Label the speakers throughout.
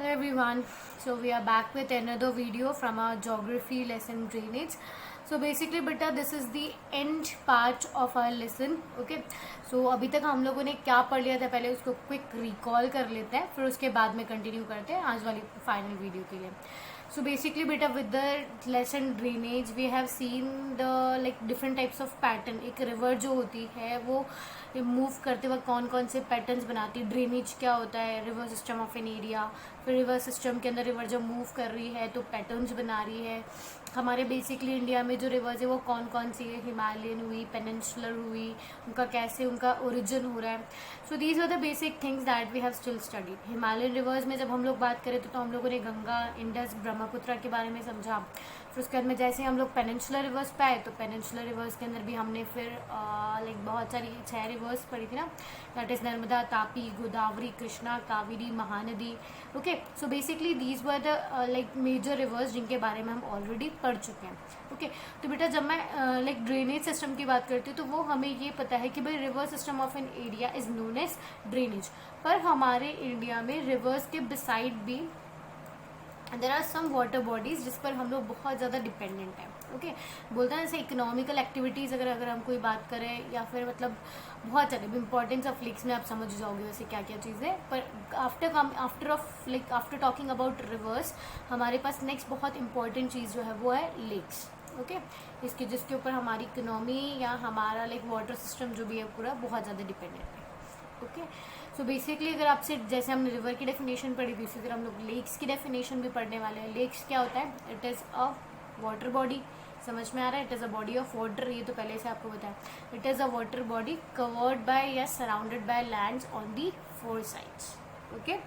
Speaker 1: everyone, so we are back with another video from our geography lesson drainage. So basically beta this is the end part of our lesson. Okay, so अभी तक हम लोगों ने क्या पढ़ लिया था पहले उसको क्विक रिकॉल कर लेते हैं, फिर उसके बाद में कंटिन्यू करते हैं आज वाली फाइनल वीडियो के लिए. So basically beta with the lesson drainage we have seen the like different types of pattern. एक रिवर जो होती है वो मूव करते वक्त कौन कौन से पैटर्न्स बनाती है. ड्रेनेज क्या होता है, river system of an area. फिर रिवर सिस्टम के अंदर रिवर जब मूव कर रही है तो पैटर्न्स बना रही है. हमारे बेसिकली इंडिया में जो रिवर्स है वो कौन कौन सी है, हिमालयन हुई, पेनिनसुलर हुई, उनका कैसे उनका ओरिजिन हो रहा है. So these are the basic things that we have still studied. Himalayan rivers में जब हम लोग बात करें तो हम लोगों ने गंगा, इंडस, ब्रह्मपुत्र के बारे में समझा. फिर उसके बाद में जैसे हम लोग पेनिनसुलर रिवर्स पे आए तो पेनिनसुलर रिवर्स के अंदर भी हमने फिर लाइक बहुत सारी 6 रिवर्स पढ़ी थी ना. That is Narmada, Tapi, Godavari, Krishna, Kaveri, Mahanadi. Okay, so basically these were the like major rivers जिनके बारे में हम ऑलरेडी पढ़ चुके हैं. ओके, तो बेटा जब मैं लाइक ड्रेनेज सिस्टम की बात करती हूँ तो वो हमें ये पता है कि भाई river system of an area is known as drainage. पर हमारे इंडिया में रिवर्स के बिसाइड भी there are some water bodies जिस पर हम लोग बहुत ज़्यादा डिपेंडेंट हैं. ओके, बोलते हैं जैसे इकोनॉमिकल एक्टिविटीज़ अगर हम कोई बात करें या फिर मतलब बहुत ज़्यादा इंपॉर्टेंस ऑफ लेक्स में आप समझ जाओगे वैसे क्या क्या चीज़ें. पर आफ्टर टॉकिंग अबाउट रिवर्स हमारे पास नेक्स्ट बहुत इंपॉर्टेंट चीज़ जो है वो है लेक्स. ओके, जिसके ऊपर हमारी इकोनॉमी या हमारा लाइक वाटर सिस्टम जो भी है पूरा बहुत ज़्यादा डिपेंडेंट है. ओके, सो बेसिकली अगर आपसे जैसे हमने रिवर की डेफिनेशन पढ़ी थी उसी तरह हम लोग लेक्स की डेफिनेशन भी पढ़ने वाले हैं. लेक्स क्या होता है? It is a water body. समझ में आ रहा है? It is a body of water. ये तो पहले से आपको बताया. It is a water body covered by या surrounded by lands on the 4 sides. Okay,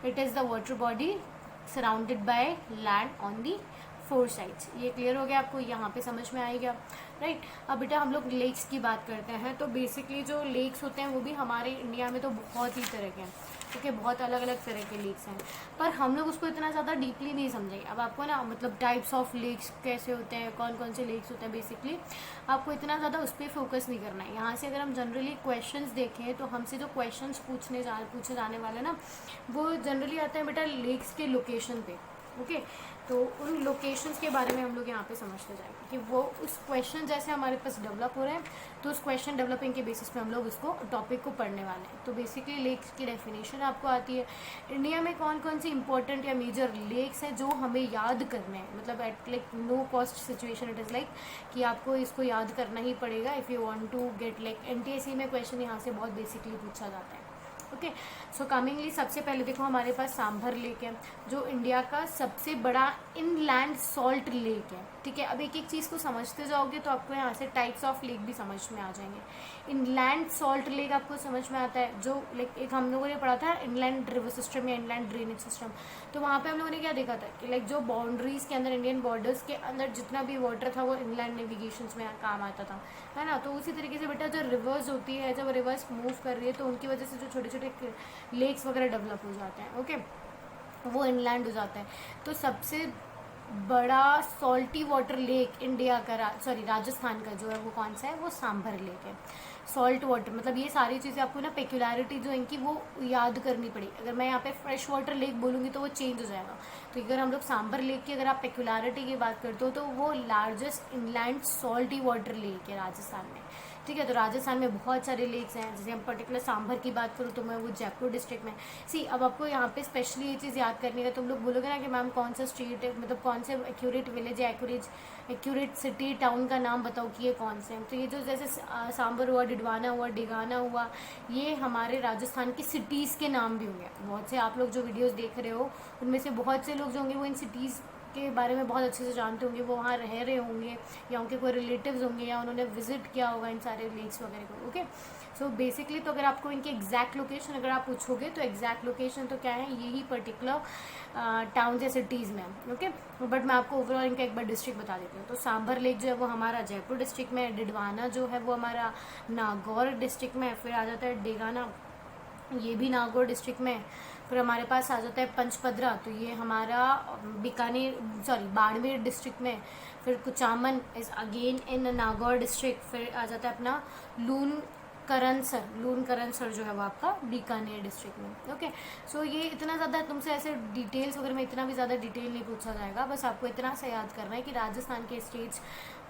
Speaker 1: it is the water body surrounded by land on the 4 sides. ये clear हो गया आपको? यहाँ पे समझ में आएगा, राइट. अब बेटा हम लोग लेक्स की बात करते हैं तो बेसिकली जो लेक्स होते हैं वो भी हमारे इंडिया में तो बहुत ही तरह के हैं. ओके, बहुत अलग अलग तरह के लेक्स हैं पर हम लोग उसको इतना ज़्यादा डीपली नहीं समझेंगे. अब आपको ना मतलब टाइप्स ऑफ लेक्स कैसे होते हैं, कौन कौन से लेक्स होते हैं, बेसिकली आपको इतना ज़्यादा उस पर फोकस नहीं करना है. यहाँ से अगर हम जनरली क्वेश्चंस देखें तो हमसे जो क्वेश्चंस पूछे जाने वाले ना वो जनरली आते हैं बेटा लेक्स के लोकेशन पे. ओके, तो उन लोकेशंस के बारे में हम लोग यहाँ पे समझते जाएंगे कि वो उस क्वेश्चन जैसे हमारे पास डेवलप हो रहे हैं तो उस क्वेश्चन डेवलपिंग के बेसिस पे हम लोग उसको टॉपिक को पढ़ने वाले हैं. तो बेसिकली लेक्स की डेफिनेशन आपको आती है. इंडिया में कौन कौन सी इंपॉर्टेंट या मेजर लेक्स हैं जो हमें याद करने हैं, मतलब at like no cost situation. It is like कि आपको इसको याद करना ही पड़ेगा if you want to get like NTSC में क्वेश्चन यहाँ से बहुत बेसिकली पूछा जाता है. ओके, सो कमिंगली सबसे पहले देखो हमारे पास सांभर लेक है जो इंडिया का सबसे बड़ा इनलैंड सॉल्ट लेक है. ठीक है, अब एक एक चीज़ को समझते जाओगे तो आपको यहाँ से टाइप्स ऑफ लेक भी समझ में आ जाएंगे. इनलैंड सॉल्ट लेक आपको समझ में आता है जो लाइक एक हम लोगों ने पढ़ा था इनलैंड रिवर सिस्टम या इनलैंड ड्रेनेज सिस्टम. तो वहाँ पे हम लोगों ने क्या देखा था कि लाइक जो बाउंड्रीज के अंदर इंडियन बॉर्डर्स के अंदर जितना भी वाटर था वो इनलैंड नेविगेशन में काम आता था, है ना. तो उसी तरीके से बेटा जो रिवर्स होती है, जब रिवर्स मूव कर रही है तो उनकी वजह से जो छोटे छोटे लेक्स वगैरह डेवलप हो जाते हैं. ओके, वो इनलैंड हो जाता है. तो सबसे बड़ा सॉल्टी वाटर लेक इंडिया का राजस्थान का जो है वो कौन सा है? वो सांभर लेक है. सॉल्ट वाटर मतलब ये सारी चीज़ें आपको ना पेक्युलरिटी जो इनकी वो याद करनी पड़ी. अगर मैं यहाँ पे फ्रेश वाटर लेक बोलूँगी तो वो चेंज हो जाएगा. तो अगर हम लोग सांभर लेक की अगर आप पेक्युलरिटी की बात करते हो तो वो largest inland salty water lake है राजस्थान में. ठीक है, तो राजस्थान में बहुत सारे लेक्स हैं. जैसे हम पर्टिकुलर सांभर की बात करूँ तो मैं वो जयपुर डिस्ट्रिक्ट में. अब आपको यहाँ पे स्पेशली ये चीज़ याद करनी है. तुम लोग बोलोगे ना कि मैम कौन सा स्ट्रीट है, मतलब कौन से एक्यूरेट विलेज है, एक्यूरेट सिटी टाउन का नाम बताओ कि ये कौन से हैं. तो ये जो जैसे सांभर हुआ, डिडवाना हुआ, डेगाना हुआ, ये हमारे राजस्थान की सिटीज़ के नाम भी होंगे. बहुत से आप लोग जो वीडियोज़ देख रहे हो उनमें से बहुत से लोग जो होंगे वो इन सिटीज़ के बारे में बहुत अच्छे से जानते होंगे. वो वहाँ रह रहे होंगे या उनके कोई रिलेटिव्स होंगे या उन्होंने विजिट किया होगा इन सारे लेक्स वगैरह को. ओके, सो बेसिकली तो अगर आपको इनके एग्जैक्ट लोकेशन अगर आप पूछोगे तो एग्जैक्ट लोकेशन तो क्या है, यही पर्टिकुलर टाउन या सिटीज़ में. ओके, बट मैं आपको ओवरऑल इनका एक बार डिस्ट्रिक्ट बता देती हूँ. तो सांभर लेक जो है वो हमारा जयपुर डिस्ट्रिक्ट में है. डिडवाना जो है वो हमारा नागौर डिस्ट्रिक्ट में है. फिर आ जाता है डेगाना, ये भी नागौर डिस्ट्रिक्ट में. फिर हमारे पास आ जाता है पंचपदरा, तो ये हमारा बाड़मेर डिस्ट्रिक्ट में. फिर Kuchaman is again in Nagaur district. फिर आ जाता है अपना लून करनसर, लून करनसर जो है वो आपका बीकानेर डिस्ट्रिक्ट में। ओके, सो ये इतना ज़्यादा तुमसे ऐसे डिटेल्स वगैरह में इतना भी ज़्यादा डिटेल नहीं पूछा जाएगा, बस आपको इतना सा याद करना है कि राजस्थान के स्टेट्स,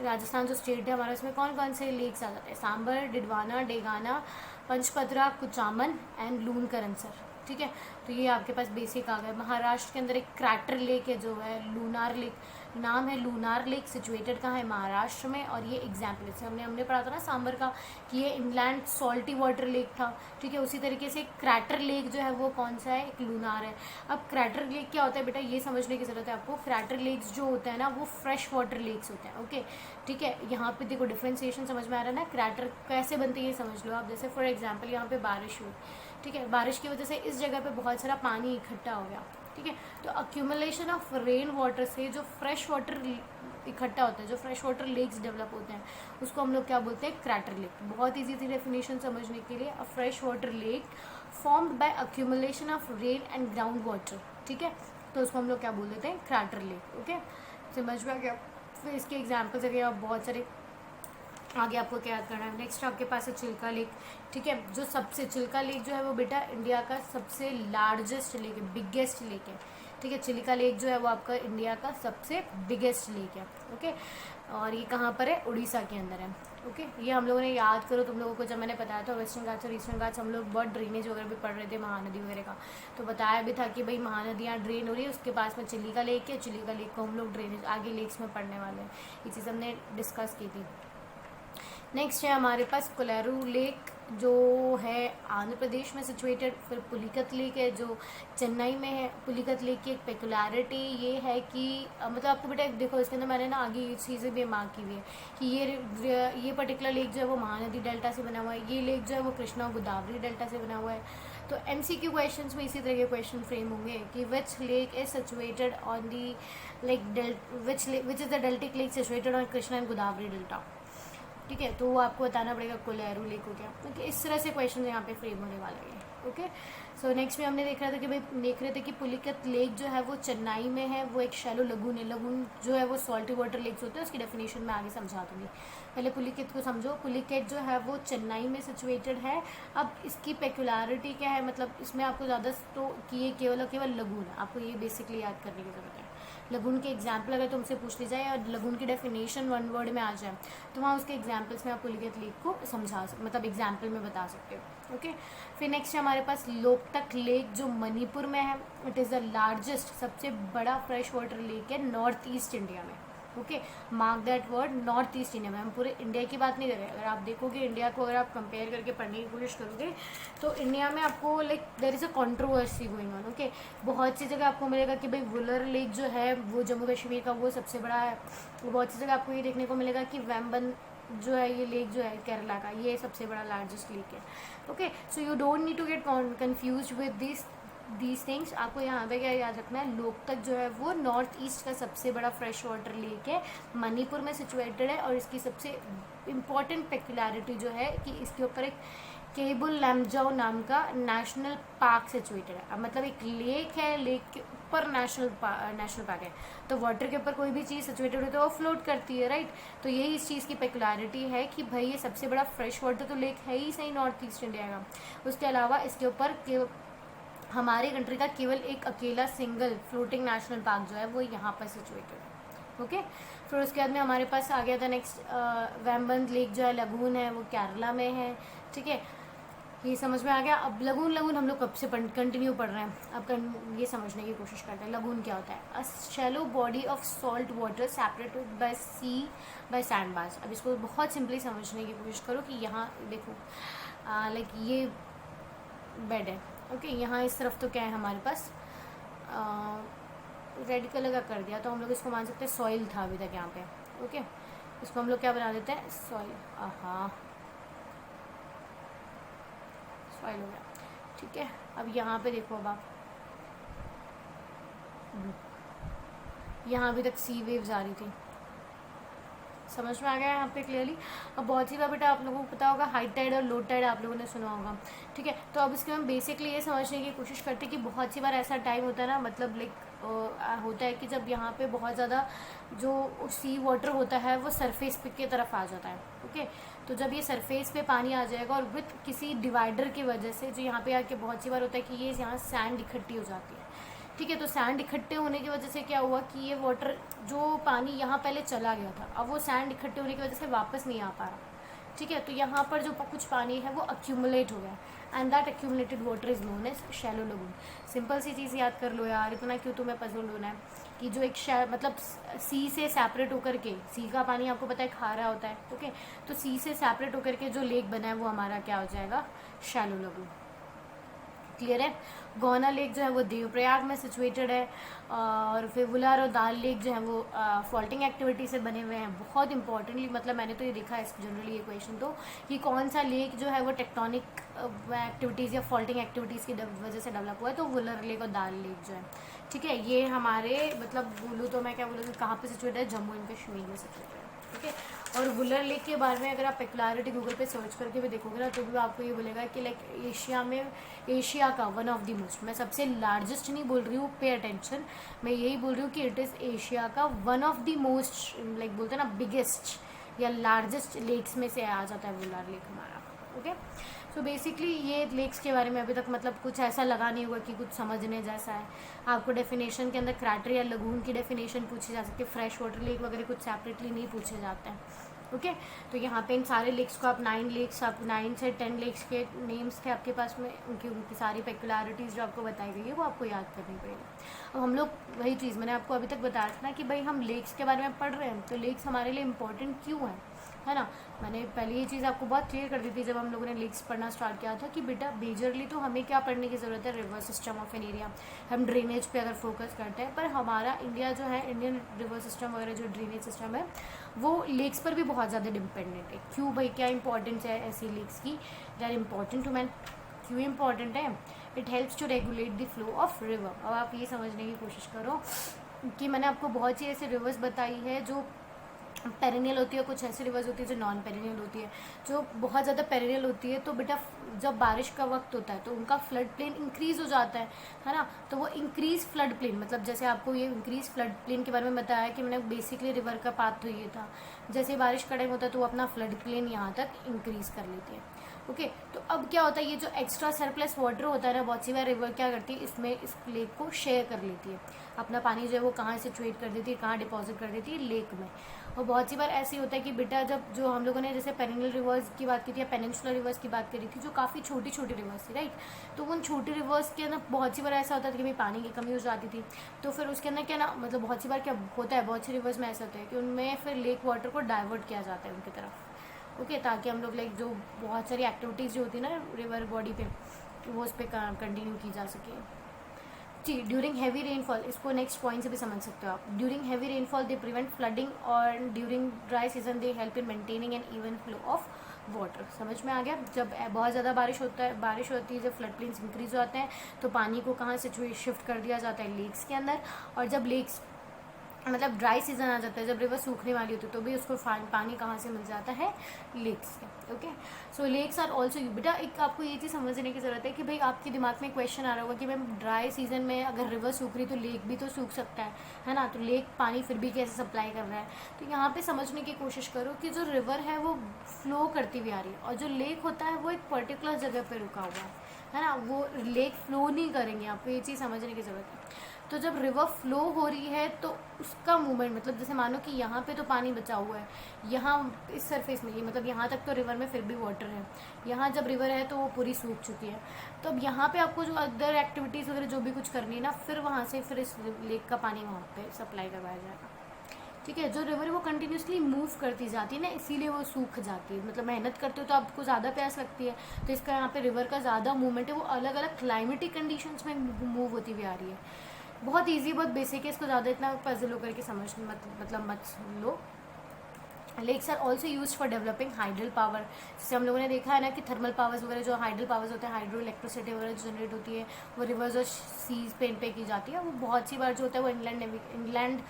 Speaker 1: राजस्थान जो स्टेट है हमारा, उसमें कौन कौन से लेक्स आ जाते हैं, सांबर, डिडवाना, डेगाना, पंचपदरा, कुचामन एंड लून करनसर। ठीक है, तो ये आपके पास बेसिक आ गए। महाराष्ट्र के अंदर एक क्रैटर लेक है जो है लूनार लेक, नाम है लूनार लेक, सिचुएटेड कहाँ है, महाराष्ट्र में। और ये एग्जाम्पल से हमने पढ़ा था ना सांबर का कि ये इनलैंड सॉल्टी वाटर लेक था। ठीक है, उसी तरीके से क्रैटर लेक जो है वो कौन सा है, एक लूनार है। अब क्रैटर लेक क्या होता है बेटा, ये समझने की जरूरत है आपको। क्रैटर लेक्स जो होते हैं ना वो फ्रेश वाटर लेक्स होते हैं। ओके, ठीक है, यहाँ पे देखो डिफ्रेंसिएशन समझ में आ रहा है ना, क्रैटर कैसे बनते हैं ये समझ लो आप। जैसे फॉर एग्जाम्पल यहाँ पे बारिश हुई, ठीक है, बारिश की वजह से इस जगह पे बहुत सारा पानी इकट्ठा हो गया। ठीक है, तो अक्यूमुलेशन ऑफ रेन वाटर से जो फ्रेश वाटर इकट्ठा होता है, जो फ्रेश वाटर लेक्स डेवलप होते हैं, उसको हम लोग क्या बोलते हैं, क्रैटर लेक। बहुत ईजी थी डेफिनेशन समझने के लिए, अ fresh water lake formed by accumulation of rain and ground water. ठीक है, तो उसको हम लोग क्या बोल देते हैं, क्रैटर लेक। ओके, समझ में आ गया। फिर इसके एग्जाम्पल्स अगर बहुत सारे आगे आपको क्या याद करना है। नेक्स्ट आपके पास है चिल्का लेक। ठीक है, जो सबसे चिल्का लेक जो है वो बेटा इंडिया का सबसे लार्जेस्ट लेक है, बिगेस्ट लेक है। ठीक है, चिल्का लेक जो है वो आपका इंडिया का सबसे बिगेस्ट लेक है। ओके, और ये कहाँ पर है, उड़ीसा के अंदर है। ओके, ये हम लोगों ने याद करो, तुम लोगों को जब मैंने बताया था वेस्टर्न घाट्स और ईस्टर्न घाट्स, हम लोग बहुत ड्रेनेज वगैरह भी पढ़ रहे थे महानदी वगैरह का, तो बताया भी था कि भाई महानदियाँ ड्रेन हो रही है, उसके पास में चिल्का लेक है, चिल्का लेक को हम लोग ड्रेनेज आगे लेक्स में पढ़ने वाले हैं, ये चीज़ हमने डिस्कस की थी। नेक्स्ट है हमारे पास कोलेरू लेक जो है आंध्र प्रदेश में सिचुएटेड। फिर पुलिकत लेक है जो चेन्नई में है। पुलिकत लेक की एक पेकुलरिटी ये है कि मतलब आपको बेटा देखो इसके अंदर मैंने ना आगे ये चीज़ें भी मार्क की हुई है कि ये पर्टिकुलर लेक जो है वो महानदी डेल्टा से बना हुआ है, ये लेक जो है वो कृष्णा और गोदावरी डेल्टा से बना हुआ है। तो MCQ क्वेश्चंस में इसी तरह के क्वेश्चन फ्रेम होंगे कि which lake is situated on the which is the deltaic lake situated on Krishna and Godavari delta. ठीक है, तो वो आपको बताना पड़ेगा कोलेरू लेक हो गया। ओके, इस तरह से क्वेश्चन यहाँ पे फ्रेम होने वाले हैं। ओके, सो नेक्स्ट में हमने देख रहे थे कि पुलिकत लेक जो है वो चेन्नई में है, वो एक शैलो लगून है। लगून जो है वो सॉल्टी वाटर लेक्स होते हैं, उसकी डेफिनेशन मैं आगे समझा दूंगी। पहले पुलिकत को समझो। पुलिकत जो है वो चेन्नई में सिचुएटेड है। अब इसकी पेकुलरिटी क्या है, मतलब इसमें आपको ज़्यादा तो कि ये केवल लगून है, आपको ये बेसिकली याद करने की जरूरत है। लगून के एग्जाम्पल अगर तुमसे पूछ ली जाए और लगून की डेफिनेशन वन वर्ड में आ जाए तो वहाँ उसके एग्जाम्पल्स में आप पुलिकत लेक को मतलब एग्जाम्पल में बता सकते हो। ओके, फिर नेक्स्ट है हमारे पास लोकतक लेक जो मणिपुर में है। इट इज़ द लार्जेस्ट, सबसे बड़ा फ्रेश वाटर लेक है नॉर्थ ईस्ट इंडिया में। Okay, mark that word, north east India में। हम पूरे इंडिया की बात नहीं कर रहे। अगर आप देखोगे इंडिया को, अगर आप कंपेयर करके पढ़ने की कोशिश करोगे तो इंडिया में आपको like there is a controversy going on. Okay, बहुत सी जगह आपको मिलेगा कि भाई वुलर लेक जो है वो जम्मू कश्मीर का वो सबसे बड़ा है। बहुत सी जगह आपको ये देखने को मिलेगा कि वैम्बन जो है ये लेक जो है केरला का, ये सबसे बड़ा लार्जेस्ट लेक है। Okay, so you don't need to get confuse with these things. आपको यहाँ पे क्या याद रखना है, लोकतक जो है वो नॉर्थ ईस्ट का सबसे बड़ा फ्रेश वाटर लेक है, मणिपुर में सिचुएटेड है। और इसकी सबसे इम्पॉर्टेंट पेक्युलरिटी जो है कि इसके ऊपर एक केबुल लैमजाओ नाम का नेशनल पार्क सिचुएटेड है। मतलब एक लेक है, लेक के ऊपर नेशनल पार्क है, तो वाटर के ऊपर कोई भी चीज़ सिचुएटेड हो तो वो फ्लोट करती है, राइट। तो यही इस चीज़ की पेक्युलरिटी है कि भाई ये सबसे बड़ा फ्रेश वाटर तो लेक है ही सही नॉर्थ ईस्ट इंडिया का। उसके अलावा इसके ऊपर हमारे कंट्री का केवल एक अकेला सिंगल फ्लोटिंग नेशनल पार्क जो है वो यहाँ पर सिचुएटेड है। ओके, फिर उसके बाद में हमारे पास आ गया था नेक्स्ट वैम्बन लेक जो है लगून है, वो केरला में है। ठीक है, ये समझ में आ गया। अब लगून हम लोग कब से कंटिन्यू पढ़ रहे हैं, अब ये समझने की कोशिश करते हैं लगून क्या होता है। A shallow body of salt water separated by sea by sand bars. अब इसको बहुत सिंपली समझने की कोशिश करो कि यहाँ देखो लाइक ये बेड है। ओके, यहाँ इस तरफ तो क्या है हमारे पास रेड कलर का कर दिया, तो हम लोग इसको मान सकते हैं सॉइल था अभी तक यहाँ पे। ओके, इसको हम लोग क्या बना देते हैं, सॉइल। हाँ, सॉइल हो गया। ठीक है, अब यहाँ पे देखो, अब आप यहाँ अभी तक सी वेव्स आ रही थी। समझ में आ गया यहाँ पे क्लियरली। अब बहुत सी बार बेटा आप लोगों को पता होगा हाई टाइड और लो टाइड आप लोगों ने सुना होगा, ठीक है। तो अब इसके हम बेसिकली ये समझने की कोशिश करते हैं कि बहुत सी बार ऐसा टाइम होता है ना, मतलब लाइक होता है कि जब यहाँ पे बहुत ज़्यादा जो सी वाटर होता है वो सरफेस पे की तरफ आ जाता है, ओके। तो जब ये सरफेस पे पानी आ जाएगा और विथ किसी डिवाइडर की वजह से जो यहाँ पे आके बहुत सी बार होता है कि ये यहाँ सैंड इकट्ठी हो जाती है, ठीक है। तो सैंड इकट्ठे होने की वजह से क्या हुआ कि ये वाटर जो पानी यहाँ पहले चला गया था, अब वो सैंड इकट्ठे होने की वजह से वापस नहीं आ पा रहा, ठीक है। तो यहाँ पर जो कुछ पानी है वो अक्यूमुलेट हो गया and that accumulated water is known as shallow lagoon. Simple सी चीज़ याद कर लो यार, इतना क्यों तुम्हें पजल होना है कि जो एक मतलब सी से सेपरेट होकर के, सी का पानी आपको पता है खारा होता है, ओके। तो सी से सेपरेट होकर के जो लेक बना है वो हमारा क्या हो जाएगा, शैलो लगून। क्लियर है। गौना लेक जो है वो देवप्रयाग में सिचुएटेड है, और फिर वुलार और दाल लेक जो है वो फॉल्टिंग एक्टिविटी से बने हुए हैं। बहुत इंपॉर्टेंटली मतलब मैंने तो ये देखा है जनरली ये क्वेश्चन तो, कि कौन सा लेक जो है वो टेक्टोनिक एक्टिविटीज़ या फॉल्टिंग एक्टिविटीज़ की वजह से डेवलप हुआ है, तो वुलर लेक और दाल लेक जो है, ठीक है। ये हमारे मतलब बोलूँ तो मैं क्या बोलूँ कहाँ पे सिचुएटेड है, जम्मू एंड कश्मीर में सिचुएटेड है, ठीक है। और वुलर लेक के बारे में अगर आप पेक्युलरिटी गूगल पे सर्च करके भी देखोगे ना, तो भी आपको ये बोलेगा कि लाइक एशिया का वन ऑफ द मोस्ट, मैं सबसे लार्जेस्ट नहीं बोल रही हूँ, पे अटेंशन, मैं यही बोल रही हूँ कि इट इज़ एशिया का one of the most, like बोलते हैं ना बिगेस्ट या लार्जेस्ट लेक्स में से आ जाता है वुलर लेक हमारा, ओके। सो बेसिकली ये लेक्स के बारे में अभी तक मतलब कुछ ऐसा लगा नहीं हुआ कि कुछ समझने जैसा है। आपको डेफिनेशन के अंदर क्रैटर या लगून की डेफिनेशन पूछी जा सकती है, फ्रेश वाटर लेक वगैरह कुछ सेपरेटली नहीं पूछे जाते हैं, ओके। तो यहाँ पे इन सारे लेक्स को आप 9 लेक्स, आप 9 से 10 लेक्स के नेम्स थे आपके पास में, उनकी सारी पेक्युलरिटीज़ जो आपको बताई गई है वो आपको याद करनी पड़ेगी। अब हम लोग वही चीज़ मैंने आपको अभी तक बताया था ना कि भाई हम लेक्स के बारे में पढ़ रहे हैं, तो लेक्स हमारे लिए इंपॉर्टेंट क्यों है ना। मैंने पहले ये चीज़ आपको बहुत क्लियर कर दी थी जब हम लोगों ने लेक्स पढ़ना स्टार्ट किया था कि बेटा मेजरली तो हमें क्या पढ़ने की ज़रूरत है, river system of an area. हम ड्रेनेज पे अगर फोकस करते हैं, पर हमारा इंडिया जो है, इंडियन रिवर सिस्टम वगैरह जो ड्रेनेज सिस्टम है वो लेक्स पर भी बहुत ज़्यादा डिपेंडेंट है। क्यों भाई, क्या इंपॉर्टेंस है ऐसी लेक्स की, they are important to man. क्यों इम्पॉर्टेंट है, it helps to regulate the flow of river. अब आप ये समझने की कोशिश करो कि मैंने आपको बहुत सी ऐसी रिवर्स बताई है जो पेरिनियल होती है, कुछ ऐसी रिवर्स होती है जो नॉन पेरिनियल होती है। जो बहुत ज़्यादा पेरिनियल होती है तो बेटा जब बारिश का वक्त होता है तो उनका फ्लड प्लेन इंक्रीज़ हो जाता है ना। तो वो इंक्रीज फ्लड प्लेन, मतलब जैसे आपको ये इंक्रीज फ्लड प्लेन के बारे में बताया कि मैंने बेसिकली रिवर का पाथ तो ये था, जैसे बारिश का टाइम होता है तो वो अपना फ्लड प्लेन यहाँ तक इंक्रीज़ कर लेती है, ओके। तो अब क्या होता है, ये जो एक्स्ट्रा सरप्लस वाटर होता है ना, बहुत सी बार रिवर क्या करती है, इसमें इस लेक को शेयर कर लेती है, अपना पानी जो है वो कहाँ सिचुएट कर देती है, कहाँ डिपॉजिट कर देती है, लेक में। और बहुत सी बार ऐसे होता है कि बेटा जब जो हम लोगों ने जैसे पेरिनियल रिवर्स की बात की थी या पेनिनसुलर रिवर्स की बात करी थी, जो काफ़ी छोटी छोटी रिवर्स थी, राइट। तो उन छोटी रिवर्स के अंदर बहुत सी बार ऐसा होता था कि भाई पानी की कमी हो जाती थी, तो फिर उसके अंदर क्या ना, मतलब बहुत सी बार क्या होता है, बहुत सी रिवर्स में ऐसा होता है कि उनमें फिर लेक वाटर को डाइवर्ट किया जाता है उनकी तरफ, ओके, ताकि हम लोग लाइक जो बहुत सारी एक्टिविटीज़ जो होती है ना रिवर बॉडी पे, वो उस पर कंटिन्यू की जा सके। जी, ड्यूरिंग हैवी रेनफॉल, इसको नेक्स्ट पॉइंट से भी समझ सकते हो आप। During heavy rainfall they prevent flooding, और during dry season they help in maintaining an even flow of water. समझ में आ गया। जब बहुत ज़्यादा बारिश होती है, जब फ्लड प्लेन्स इंक्रीज हो जाते हैं तो पानी को कहाँ से शिफ्ट कर दिया जाता है, लेक्स के अंदर। और जब लेक्स मतलब ड्राई सीजन आ जाता है, जब रिवर सूखने वाली होती है, तो भी उसको पानी कहाँ से मिल जाता है, लेक्स से, okay. So lakes are also, बेटा एक आपको ये चीज़ समझने की ज़रूरत है कि भाई आपके दिमाग में क्वेश्चन आ रहा होगा कि मैम ड्राई सीजन में अगर रिवर सूख रही तो लेक भी तो सूख सकता है ना, तो लेक पानी फिर भी कैसे सप्लाई कर रहा है। तो यहाँ पे समझने की कोशिश करो कि जो रिवर है वो फ्लो करती हुई आ रही है, और जो लेक होता है वो एक पर्टिकुलर जगह पे रुका हुआ है ना, वो लेक फ्लो नहीं करेंगे, आपको ये चीज़ समझने की ज़रूरत है। तो जब रिवर फ्लो हो रही है तो उसका मूवमेंट, मतलब जैसे मानो कि यहाँ पे तो पानी बचा हुआ है, यहाँ इस सरफेस में, ये मतलब यहाँ तक तो रिवर में फिर भी वाटर है, यहाँ जब रिवर है तो वो पूरी सूख चुकी है। तो अब यहाँ पे आपको जो अदर एक्टिविटीज़ वगैरह जो भी कुछ करनी है ना, फिर वहाँ से फिर इस लेक का पानी वहाँ पे सप्लाई करवाया जाएगा, ठीक है। जो रिवर वो कंटिन्यूसली मूव करती जाती है ना, इसीलिए वो सूख जाती है। मतलब मेहनत करते हो तो आपको ज़्यादा प्यास लगती है, तो इसका यहाँ पे रिवर का ज़्यादा मूवमेंट है, वो अलग अलग क्लाइमेटिक कंडीशंस में मूव होती हुई आ रही है। बहुत इजी, बहुत बेसिक है, इसको ज़्यादा इतना पजल होकर के समझ मत लो। Lakes are also use for developing hydel power. जैसे हम लोगों ने देखा है ना कि थर्मल पावर्स वगैरह, जो हाइड्रल पावर्स होते हैं, हाइड्रो इलेक्ट्रिसिटी वगैरह जो जनरेट होती है, वो रिवर्स और सीज पे की जाती है। वो बहुत सी बार जो होता है वो इंग्लैंड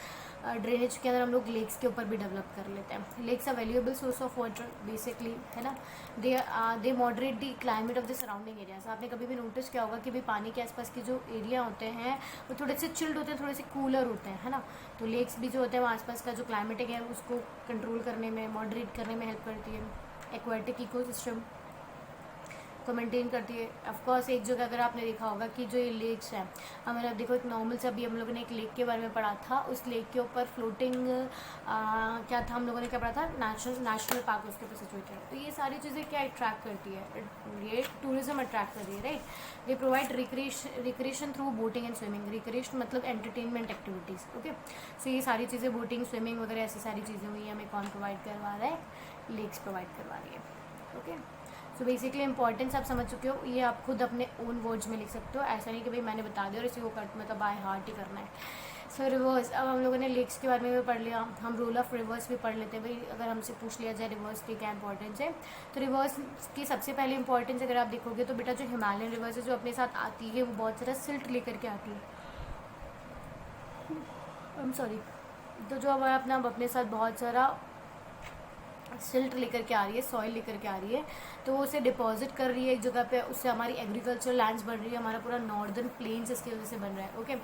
Speaker 1: ड्रेनेज के अंदर हम लोग लेक्स के ऊपर भी डेवलप कर लेते हैं। Lakes are valuable source of water basically, है ना। They moderate the climate of the surrounding areas. आपने कभी भी नोटिस किया होगा कि भाई पानी के आसपास के जो एरिया होते हैं वो थोड़े से चिल्ड होते हैं, थोड़े से कूलर होते हैं, है ना। तो लेक्स भी जो होते हैं वो आसपास का जो क्लाइमेटिक है उसको कंट्रोल करने में, मॉडरेट करने में हेल्प करती है। एक्वाटिक इकोसिस्टम को मेंटेन करती है। ऑफकोर्स एक जगह अगर आपने देखा होगा कि जो ये लेक्स हैं, हमें अब देखो एक नॉर्मल सा भी हम लोगों ने एक लेक के बारे में पढ़ा था, उस लेक के ऊपर फ्लोटिंग क्या था, हम लोगों ने क्या पढ़ा था, नेशनल पार्क उसके ऊपर सिचुएटेड है। तो ये सारी चीज़ें क्या अट्रैक्ट करती है, ये टूरिज्म अट्रैक्ट कर रही है, right. They provide recreation through boating and swimming. Recreation मतलब एंटरटेनमेंट एक्टिविटीज़, ओके। सो ये सारी चीज़ें बोटिंग, स्विमिंग वगैरह ऐसी सारी चीज़ें हुई हमें कौन प्रोवाइड करवा रहा है, लेक्स प्रोवाइड करवा रही है, ओके। सो बेसिकली इंपॉर्टेंस आप समझ चुके हो, ये आप खुद अपने ओन वर्ड्स में लिख सकते हो, ऐसा नहीं कि भाई मैंने बता दिया और इसी को कट मतलब बाय हार्ट ही करना है। सो रिवर्स, अब हम लोगों ने लेक्स के बारे में भी पढ़ लिया, हम रोल ऑफ रिवर्स भी पढ़ लेते हैं। भाई अगर हमसे पूछ लिया जाए रिवर्स की क्या इंपॉर्टेंस है, तो रिवर्स की सबसे पहले इंपॉर्टेंस अगर आप देखोगे तो बेटा जो हिमालयन रिवर्स है जो अपने साथ आती है वो बहुत सारा सिल्ट लेकर के आती है, आई एम सॉरी। तो जो हमारा अपने साथ बहुत सारा सिल्ट लेकर के आ रही है, सॉइल लेकर के आ रही है, तो वो उसे डिपॉजिट कर रही है एक जगह पे, उससे हमारी एग्रीकल्चर लैंड्स बन रही है, हमारा पूरा नॉर्दर्न प्लेन्स इसकी वजह से बन रहा है, ओके।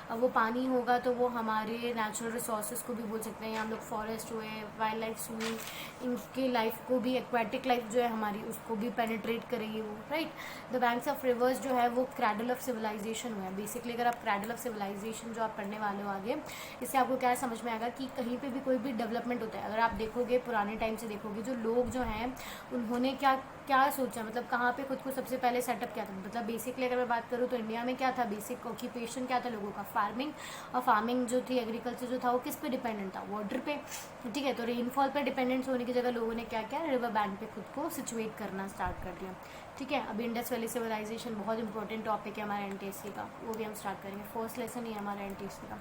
Speaker 1: अब वो पानी होगा तो वो हमारे नेचुरल रिसोर्सेज को भी बोल सकते हैं, हम लोग फॉरेस्ट हुए, वाइल्ड लाइफ हुई, इनकी लाइफ को भी, एक्वाटिक लाइफ जो है हमारी उसको भी पेनिट्रेट करेगी वो, right. The banks of reverse जो है वो क्रैडल ऑफ सिविलाइजेशन हुआ है बेसिकली। अगर आप क्रैडल ऑफ सिविलाइजेशन जो आप पढ़ने वाले हो आगे, इससे आपको क्या समझ में आएगा कि कहीं पे भी कोई भी डेवलपमेंट होता है, अगर आप देखोगे पुराने टाइम से देखोगे जो लोग जो हैं उन्होंने क्या क्या सोचा, मतलब कहाँ पे खुद को सबसे पहले सेटअप किया था। मतलब बेसिकली अगर मैं बात करूँ तो इंडिया में क्या था, बेसिक ऑक्यूपेशन क्या था लोगों का, फार्मिंग। और फार्मिंग जो थी, एग्रीकल्चर जो था वो किस पे डिपेंडेंट था, वाटर पे, ठीक है। तो रेनफॉल पे डिपेंडेंट होने की जगह लोगों ने क्या किया, रिवर बैंक पे खुद को सिचुएट करना स्टार्ट कर दिया, ठीक है। अभी इंडस वैली सिविलाइजेशन बहुत इंपॉर्टेंट टॉपिक है हमारा एनटीएससी का, वो भी हम स्टार्ट करेंगे, फर्स्ट लेसन ही है हमारा एनटीएससी का।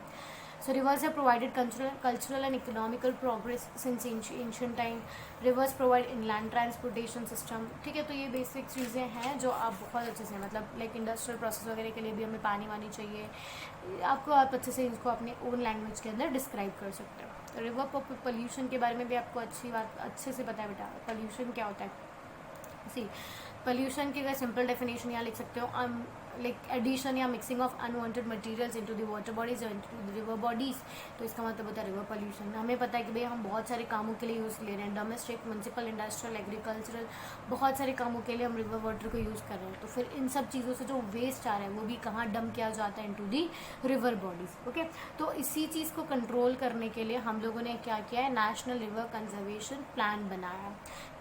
Speaker 1: So rivers have provided cultural and economical progress since ancient time. Rivers provide inland transportation system, ठीक है। तो ये बेसिक चीज़ें हैं जो आप बहुत अच्छे से, मतलब लाइक इंडस्ट्रियल प्रोसेस वगैरह के लिए भी हमें पानी वानी चाहिए, आपको आप अच्छे से इसको अपने ओन लैंग्वेज के अंदर डिस्क्राइब कर सकते हो। तो रिवर पोल्यूशन के बारे में भी आपको अच्छे से पता है बेटा, पोल्यूशन क्या होता है। सी पोल्यूशन की अगर सिंपल डेफिनेशन यहाँ लिख सकते हो, लाइक एडिशन या mixing of unwanted materials into the water bodies और इनटू द रिवर बॉडीज़। तो इसका मतलब होता है रिवर पोल्यूशन। हमें पता है कि भाई हम बहुत सारे कामों के लिए यूज़ ले रहे हैं, डोमेस्टिक, म्यूनसिपल, इंडस्ट्रियल, एग्रीकल्चरल, बहुत सारे कामों के लिए हम रिवर वाटर को यूज़ कर रहे हैं। तो फिर इन सब चीज़ों से जो वेस्ट आ रहा है वो भी कहाँ डंप किया जाता है, into the river bodies, okay. तो इसी चीज़ को कंट्रोल करने के लिए हम लोगों ने क्या किया है, नेशनल रिवर कंजर्वेशन प्लान बनाया,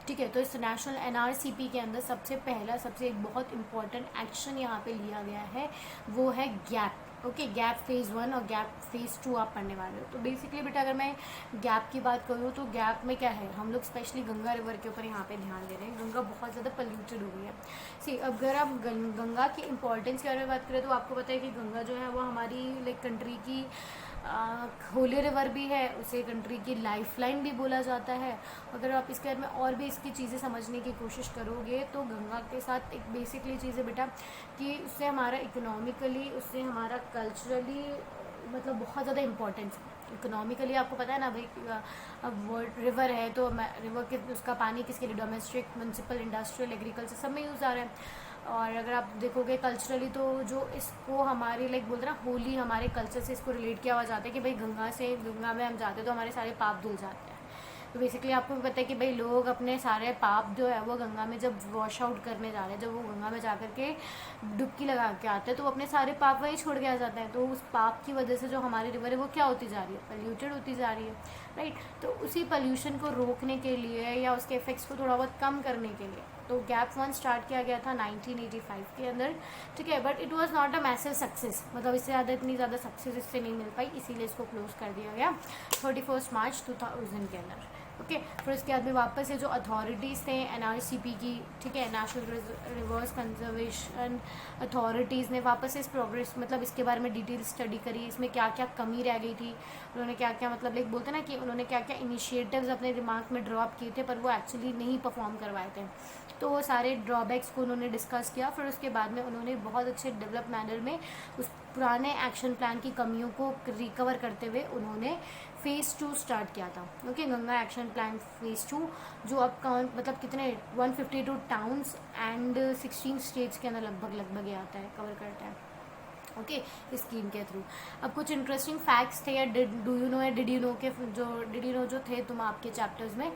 Speaker 1: ठीक है। तो इस नेशनल एनआरसीपी के अंदर सबसे एक बहुत इंपॉर्टेंट एक्शन यहाँ पे लिया गया है, वो है गैप, ओके। गैप फेज़ 1 और गैप फेज़ 2 आप पढ़ने वाले हो। तो बेसिकली बेटा अगर मैं गैप की बात करूँ तो गैप में क्या है, हम लोग स्पेशली गंगा रिवर के ऊपर यहाँ पे ध्यान दे रहे हैं। गंगा बहुत ज़्यादा पोल्यूटेड हो गई है। सी अगर आप गंगा की इंपॉर्टेंस के बारे में बात करें तो आपको पता है कि गंगा जो है वो हमारी लाइक कंट्री की होली रिवर भी है, उसे कंट्री की लाइफलाइन भी बोला जाता है। अगर आप इसके बारे में और भी इसकी चीज़ें समझने की कोशिश करोगे तो गंगा के साथ एक बेसिकली चीज़ है बेटा कि उससे हमारा इकोनॉमिकली, उससे हमारा कल्चरली मतलब बहुत ज़्यादा इम्पोर्टेंस है। इकोनॉमिकली आपको पता है ना भाई, अब रिवर है तो रिवर के उसका पानी किसके लिए, डोमेस्टिक, म्यूनसिपल, इंडस्ट्रियल, एग्रीकल्चर सब में यूज़ आ रहा है। और अगर आप देखोगे कल्चरली तो जो इसको हमारे लाइक बोलते हैं ना, होली हमारे कल्चर से इसको रिलेट किया हुआ जाता है कि भाई गंगा में हम जाते हैं तो हमारे सारे पाप धुल जाते हैं। तो बेसिकली आपको भी पता है कि भाई लोग अपने सारे पाप जो है वो गंगा में जब वॉश आउट करने जा रहे हैं, जब वो गंगा में जा कर के डुबकी लगा के आते हैं तो वो अपने सारे पाप वहीं छोड़ के आ जाते हैं। तो उस पाप की वजह से जो हमारी रिवर है वो क्या होती जा रही है, पोल्यूटेड होती जा रही है, राइट। तो उसी पोल्यूशन को रोकने के लिए या उसके इफेक्ट्स को थोड़ा बहुत कम करने के लिए तो गैप 1 स्टार्ट किया गया था 1985 के अंदर, ठीक है। But it was not a massive success, मतलब इससे ज़्यादा इतनी ज़्यादा सक्सेस इससे नहीं मिल पाई, इसीलिए इसको क्लोज कर दिया गया 31 मार्च 2000 के अंदर, ओके। फिर उसके बाद में वापस से जो अथॉरिटीज़ थे एनआरसीपी की, ठीक है, नेशनल रिवर्स कंजर्वेशन अथॉरिटीज़ ने वापस से इस प्रोग्रेस मतलब इसके बारे में डिटेल स्टडी करी, इसमें क्या क्या कमी रह गई थी, उन्होंने क्या क्या मतलब लाइक बोलते ना कि उन्होंने क्या क्या इनिशिएटिव्स अपने दिमाग में ड्रॉप किए थे पर वो एक्चुअली नहीं परफॉर्म करवाए थे। तो वो सारे ड्रॉबैक्स को उन्होंने डिस्कस किया। फिर उसके बाद में उन्होंने बहुत अच्छे डेवलप मैनर में उस पुराने एक्शन प्लान की कमियों को रिकवर करते हुए उन्होंने फेज़ 2 स्टार्ट किया था। Okay, Ganga action plan phase 2 जो अब मतलब कितने 152 टाउन्स एंड 16 स्टेट्स के अंदर लगभग ये आता है, कवर करता है। ओके, इस स्कीम के थ्रू। अब कुछ इंटरेस्टिंग फैक्ट्स थे या डू यू नो या डिड यू नो के जो थे तुम आपके चैप्टर्स में,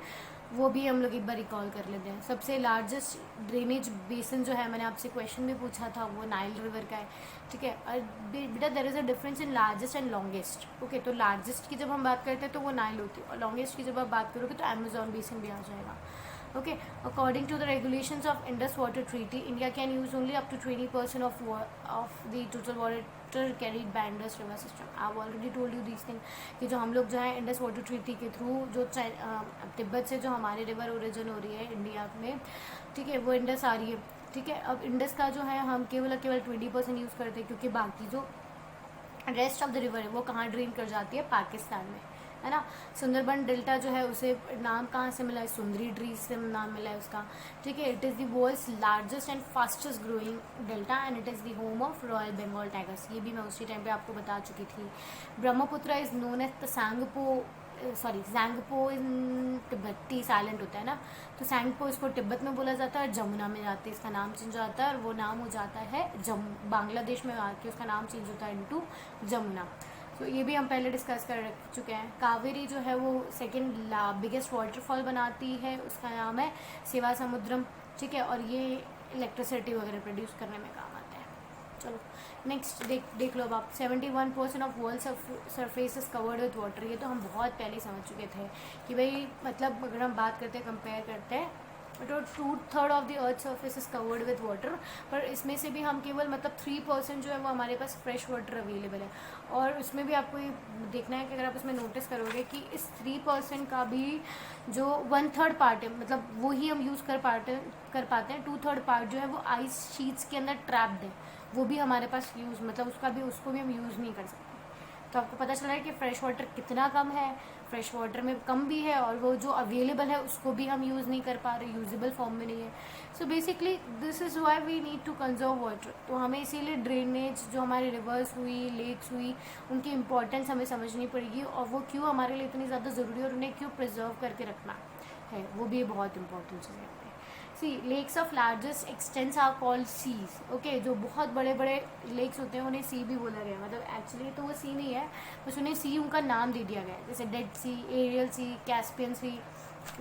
Speaker 1: वो भी हम लोग एक बार रिकॉल कर लेते हैं। सबसे लार्जेस्ट ड्रेनेज बेसिन जो है, मैंने आपसे क्वेश्चन भी पूछा था, वो नाइल रिवर का है। ठीक है, और बेटा there is a difference in largest and longest. Okay, तो लार्जेस्ट की जब हम बात करते हैं तो वो नाइल होती है, और लॉन्गेस्ट की जब आप बात करोगे तो अमेजॉन बेसिन भी आ जाएगा। Okay, according to the regulations of Indus Water Treaty, India can use only up to 20% of the total water carried by Indus River system. I've already told you these things कि जो हम लोग जो है Indus water treaty के through जो तिब्बत से जो हमारी रिवर ओरिजिन हो रही है इंडिया में, ठीक है, वो इंडस आ रही है। ठीक है, अब इंडस का जो है हम केवल 20% यूज़ करते हैं, क्योंकि बाकी जो रेस्ट ऑफ द रिवर है वो कहाँ ड्रेन कर जाती है, पाकिस्तान में, है ना। सुंदरबन डेल्टा जो है उसे नाम कहाँ से मिला है, सुंदरी ट्री से नाम मिला है उसका। ठीक है, it is the world's largest and fastest growing delta and it is the home of royal Bengal tigers. ये भी मैं उसी टाइम पे आपको बता चुकी थी। Brahmaputra is known as the Tsangpo in तिब्बती साइलेंट होता है ना, तो सैंगपो इसको तिब्बत में बोला जाता है, और जमुना में जाते इसका नाम चेंज हो जाता है, और वो नाम हो जाता है बांग्लादेश में आके उसका नाम चेंज होता है इनटू जमुना। तो ये भी हम पहले डिस्कस कर चुके हैं। कावेरी जो है वो सेकंड बिगेस्ट वाटरफॉल बनाती है, उसका नाम है शिवा समुद्रम। ठीक है, और ये इलेक्ट्रिसिटी वगैरह प्रोड्यूस करने में काम आता है। चलो नेक्स्ट देख लो अब आप। 71% of world surface is covered with water. ये तो हम बहुत पहले समझ चुके थे कि भाई मतलब अगर हम बात करते हैं, कंपेयर करते हैं, तो 2/3 of the earth surface is covered with water, पर इसमें से भी हम केवल मतलब 3% जो है वो हमारे पास फ्रेश वाटर अवेलेबल है। और उसमें भी आपको ये देखना है कि अगर आप उसमें नोटिस करोगे कि इस 3% का भी जो 1/3 पार्ट है, मतलब वो ही हम यूज़ कर पाते हैं। 2/3 पार्ट जो है वो आइस शीट्स के अंदर ट्रैप्ड है, वो भी हमारे पास यूज़ मतलब उसको भी हम यूज़ नहीं कर सकते। तो आपको पता चला है कि फ्रेश वाटर कितना कम है, फ्रेश वाटर में कम भी है, और वो जो अवेलेबल है उसको भी हम यूज़ नहीं कर पा रहे, यूजेबल फॉर्म में नहीं है। So basically this is why we need to conserve water. तो हमें इसीलिए ड्रेनेज जो हमारी रिवर्स हुई, लेक्स हुई, उनकी इंपॉर्टेंस हमें समझनी पड़ेगी, और वो क्यों हमारे लिए इतनी ज़्यादा ज़रूरी है और उन्हें क्यों प्रिजर्व करके रखना है, वो भी बहुत इंपॉर्टेंट चीज़ है। See lakes of largest extents are called seas. Okay, जो बहुत बड़े बड़े लेक्स होते हैं उन्हें सी भी बोला गया, मतलब एक्चुअली तो वो सी नहीं है, बस उन्हें सी उनका नाम दे दिया गया है, जैसे डेड सी, एरियल सी, कैस्पियन सी।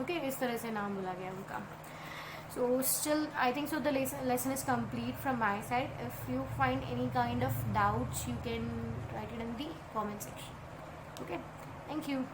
Speaker 1: ओके, इस तरह से नाम बोला गया उनका। So still I think so the lesson is complete from my side. If you find any kind of doubts, you can write it in the comment section. Okay, thank you.